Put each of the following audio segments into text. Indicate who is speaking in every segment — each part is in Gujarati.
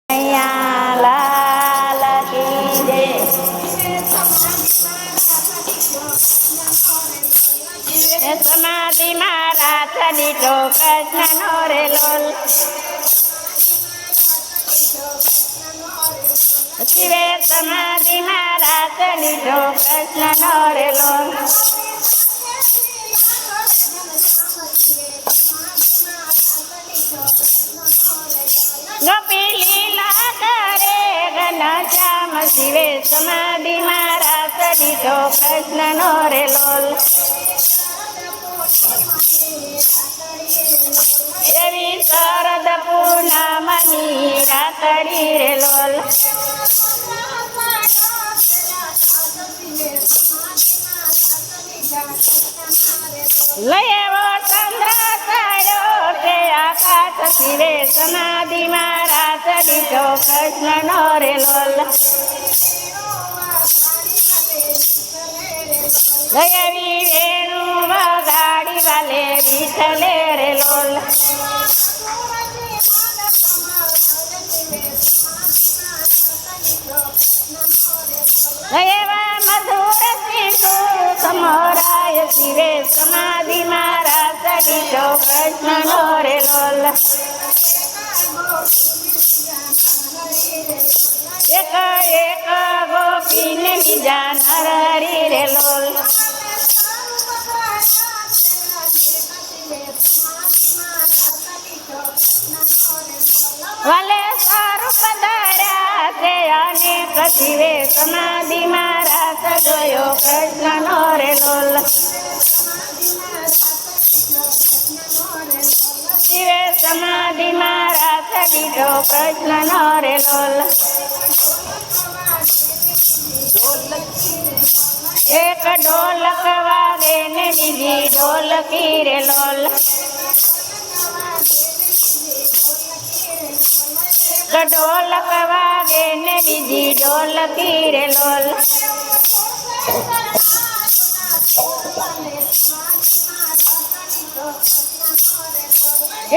Speaker 1: કનૈયા લાલ કી જય। સમાધિ મારા ચડીતો કૃષ્ણનો રે લોલ। શિવે સમાધિ મારા ચડીતો કૃષ્ણનો રે લોલ। ગોપી લીલા કરે ઘનશ્યામ શિવે સમાધિ મારા ચડીતો કૃષ્ણનો રે લોલ। એવી શરદ પૂનમની રાતડી રે લોલ। લઈ એવો ચંદ્ર કર્યો તે આકાશ શિવે સમાધિ મારા ચડીતો કૃષ્ણનો રે લોલ। ગયવી વેણુ વગાડી વાલે વિઠલે રે લોલ। એવા મધુર સિંધુ સમોરાય શિવે સમાધિ મારા ચડીતો કૃષ્ણનો રે લોલ। એક એક ગોપીને બીજા નર હરી રે લોલ। વાલે સ્વરૂપ ધર્યા તે અનેક શિવે સમાધિ મારા ચડ્યો કૃષ્ણનો રે લોલ। શિવે સમાધિ મારા ચડીતો કૃષ્ણનો રે લોલ। એક ઢોલક વાગે ને બીજી ઢોલકી રે લોલ। ઢોલક વાગે ને બીજી ઢોલકી રે લોલ।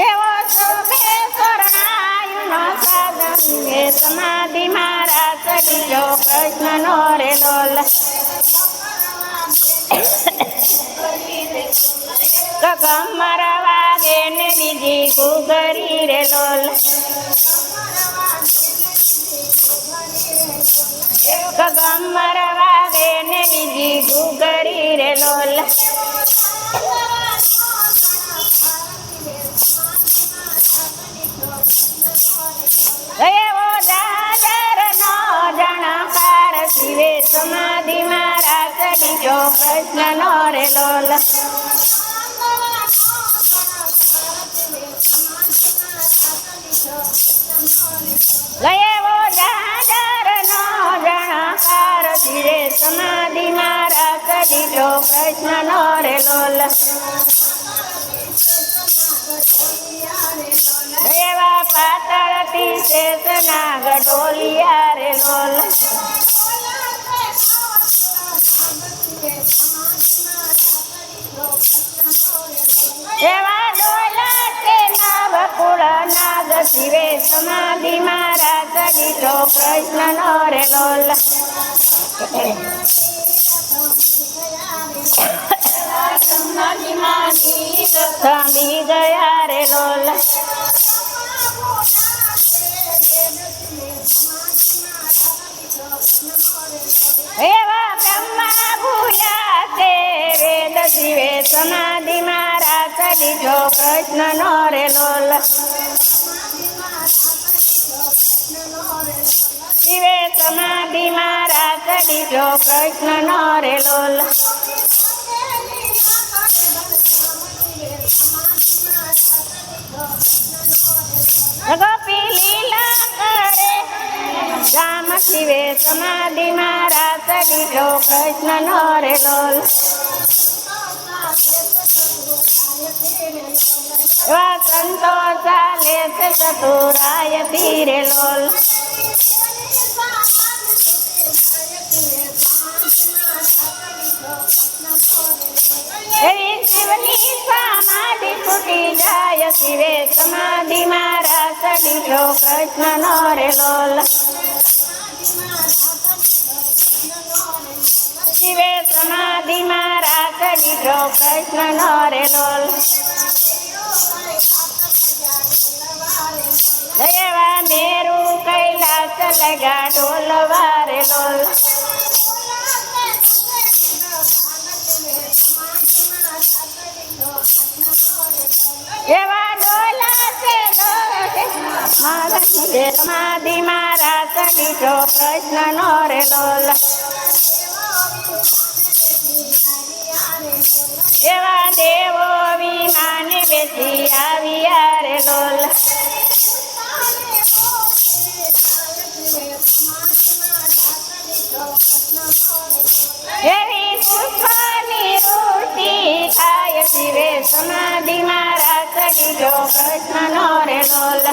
Speaker 1: એવો શોભે શરણાયુનો સાધન એ સમાધિ મારા ચડીતો કૃષ્ણનો રે લોલ। કમર વાગે ને બીજી ઘૂઘરી રે લોલ। કમર વાગે ને બીજી ઘૂઘરી રે લોલ। એવો દાદરનો જણકાર શિવે સમાધિ મારા ચડીતો કૃષ્ણનો રે લોલ। એવો દાદરનો જણકાર શિવે સમાધિ મારા ચડીતો કૃષ્ણનો રે લોલ। એવા પાતળથી શેષના ગઢોલિયા રે લોલ। એવા ડોલતે નવકુળ નાગ શિવે સમાધિ મારા ચડીતો કૃષ્ણનો રે લોલ। થંભી ગયા રે લોલ। એવા બ્રહ્મા ભૂલ્યા તે વેદ શિવે સમાધિ મારા ચડીતો કૃષ્ણનો રે લોલ। શિવે સમાધિ મારા ચડીતો કૃષ્ણનો રે લોલ। ગોપી લીલા કરે રામ શિવે સમાધિ મારા ચડીતો કૃષ્ણનો રે લોલ। એવા સંતો ચાલે છે ચતુરાયથી રે લોલ। એવી શિવની સમાધિ છૂટી જાય શિવે સમાધિમાં રાસ લીધો કૃષ્ણનો રે લોલ શિવે સમાધિમાં રાસ લીધો કૃષ્ણનો રે લોલ એવા મેરુ કૈલાસ લગા ઢોલવા રે લોલ એવા ડોલા છે મારા સમાધિ મારા સડીજો કૃષ્ણનો રે લોલ એવા દેવો વિમાને બેસી આવ્યા રે લોલ એવી પુષ્પની વૃષ્ટિ થાય શિવે સમાધિ મારા સડીજો કૃષ્ણનો રે લોલ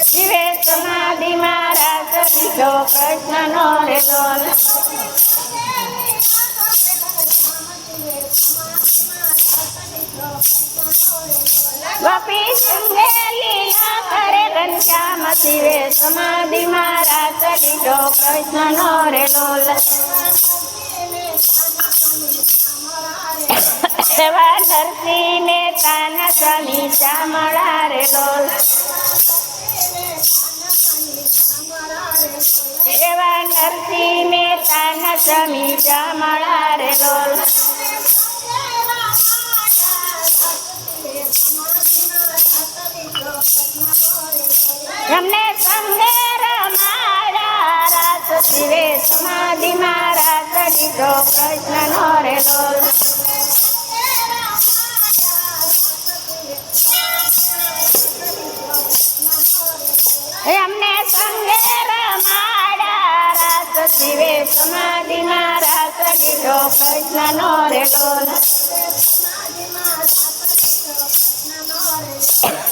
Speaker 1: શિવે સમાધિ મારા સડીજો કૃષ્ણનો રે લોલ ગોપી સંગે લીલા કરે ઘનશ્યામ શિવે સમાધિ મારા સડીજો કૃષ્ણનો રે લોલ એવા નરસિંહ મહેતાના સ્વામી શ્યામળા રે લોલ એવા નરસિંહ મહેતાના સ્વામી શ્યામળા રે લોલ એમને સંગે રમાડા રાસ શિવે સમાધિ મારા સડીજો કૃષ્ણનો રે લોલ એમને સંગે રમાડા રાસ શિવે સમાધિ મારા સડીજો કૃષ્ણનો રે લોલ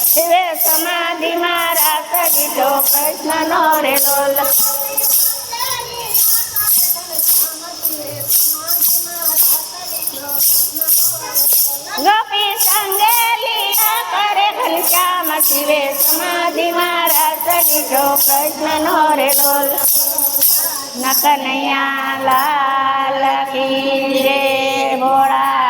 Speaker 1: શિવે સમાધિ મારા સડીજો કૃષ્ણનો રે લોલ ગોપી સંગે લીલા કરે ઘનશ્યામ શિવે સમાધિ મારા સડીજો કૃષ્ણનો રે લોલ ન કનૈયા લાલ કી રે ભોળા